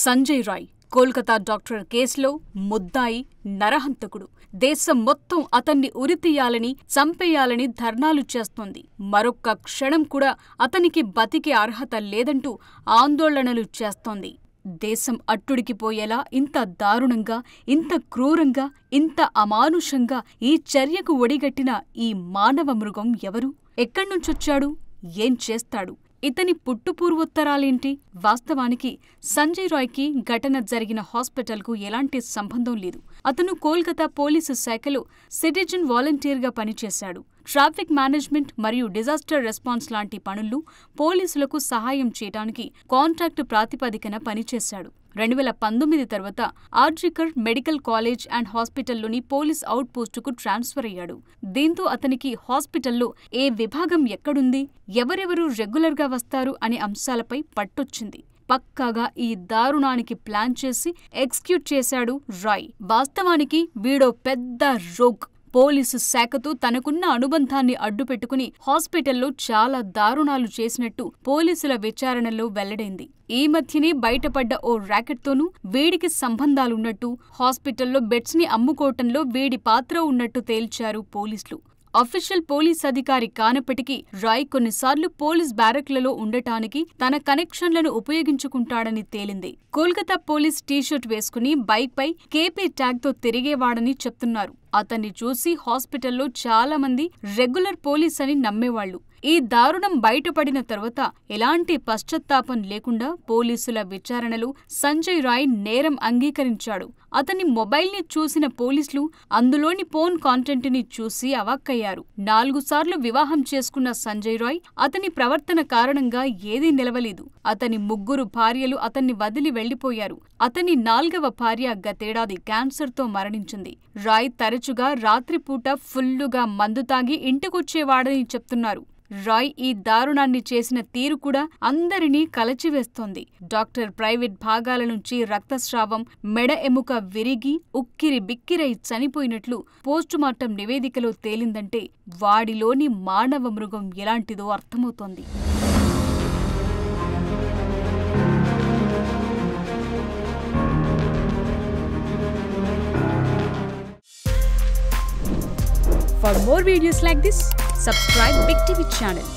Sanjay Roy Kolkata doctor కేసులో ముద్దాయి నరహంతకుడు. దేశం మొత్తం అతన్ని ఉరితీయాలని, చంపేయాలని ధర్నాలు చేస్తోంది. మరొక్క క్షణం కూడా అతనికి బతికే అర్హత లేదంటూ ఆందోళనలు చేస్తోంది. దేశం అట్టుడికిపోయేలా ఇంత దారుణంగా, ఇంత క్రూరంగా, ఇంత అమానుషంగా ఈ చర్యకు ఒడిగట్టిన ఈ మానవ మృగం ఎవరు? ఎక్కడ్నుంచొచ్చాడు? ఏం చేస్తాడు? ఇతని పుట్టుపూర్వోత్తరాలేంటి? వాస్తవానికి సంజయ్ రాయ్కి ఘటన జరిగిన హాస్పిటల్కు ఎలాంటి సంబంధం లేదు. అతను కోల్కతా పోలీసు శాఖలో సిటిజన్ వాలంటీర్గా పనిచేశాడు. ట్రాఫిక్ మేనేజ్మెంట్ మరియు డిజాస్టర్ రెస్పాన్స్ లాంటి పనుల్లో పోలీసులకు సహాయం చేయడానికి కాంట్రాక్టు ప్రాతిపదికన పనిచేశాడు. 2019 తర్వాత ఆర్జికర్ మెడికల్ కాలేజ్ అండ్ హాస్పిటల్లోని పోలీస్ అవుట్ పోస్టుకు ట్రాన్స్ఫర్ అయ్యాడు. దీంతో అతనికి హాస్పిటల్లో ఏ విభాగం ఎక్కడుంది, ఎవరెవరు రెగ్యులర్గా వస్తారు అనే అంశాలపై పట్టొచ్చింది. పక్కాగా ఈ దారుణానికి ప్లాన్ చేసి ఎగ్జిక్యూట్ చేశాడు రాయ్. వాస్తవానికి వీడో పెద్ద రోగ్. పోలీసు శాఖతో తనకున్న అనుబంధాన్ని అడ్డుపెట్టుకుని హాస్పిటల్లో చాలా దారుణాలు చేసినట్టు పోలీసుల విచారణలో వెల్లడైంది. ఈ మధ్యనే బయటపడ్డ ఓ ర్యాకెట్తోనూ వీడికి సంబంధాలున్నట్టు, హాస్పిటల్లో బెడ్స్ని అమ్ముకోవటంలో వీడి పాత్ర ఉన్నట్టు తేల్చారు పోలీసులు. అఫీషియల్ పోలీస్ అధికారి కానప్పటికీ రాయ్ కొన్నిసార్లు పోలీస్ బ్యారక్లలో ఉండటానికి తన కనెక్షన్లను ఉపయోగించుకుంటాడని తేలింది. కోల్కతా పోలీస్ టీషర్ట్ వేసుకుని బైక్పై కేపీ ట్యాగ్తో తిరిగేవాడని చెప్తున్నారు. అతన్ని చూసి హాస్పిటల్లో చాలా మంది రెగ్యులర్ పోలీస్ అని నమ్మేవాళ్లు. ఈ దారుణం బయటపడిన తర్వాత ఎలాంటి పశ్చాత్తాపం లేకుండా పోలీసుల విచారణలో సంజయ్ రాయ్ నేరం అంగీకరించాడు. అతని మొబైల్ని చూసిన పోలీసులు అందులోని ఫోన్ కాంటెంట్ని చూసి అవాక్కయ్యారు. 4 సార్లు వివాహం చేసుకున్న సంజయ్ రాయ్ అతని ప్రవర్తన కారణంగా ఏదీ నిలవలేదు. అతని 3 భార్యలు అతన్ని వదిలి వెళ్లిపోయారు. అతని 4వ భార్య గతేడాది క్యాన్సర్తో మరణించింది. రాయ్ తరచుగా రాత్రిపూట ఫుల్లుగా మందు తాగి ఇంటికొచ్చేవాడని చెప్తున్నారు. రాయ్ ఈ దారుణాన్ని చేసిన తీరు కూడా అందరినీ కలచివేస్తోంది. డాక్టర్ ప్రైవేట్ భాగాల నుంచి రక్తస్రావం, మెడ ఎముక విరిగి ఉక్కిరి బిక్కిరై చనిపోయినట్లు పోస్టుమార్టం నివేదికలో తేలిందంటే వాడిలోని మానవ మృగం ఎలాంటిదో అర్థమవుతోంది. For more videos like this, subscribe Big TV channel.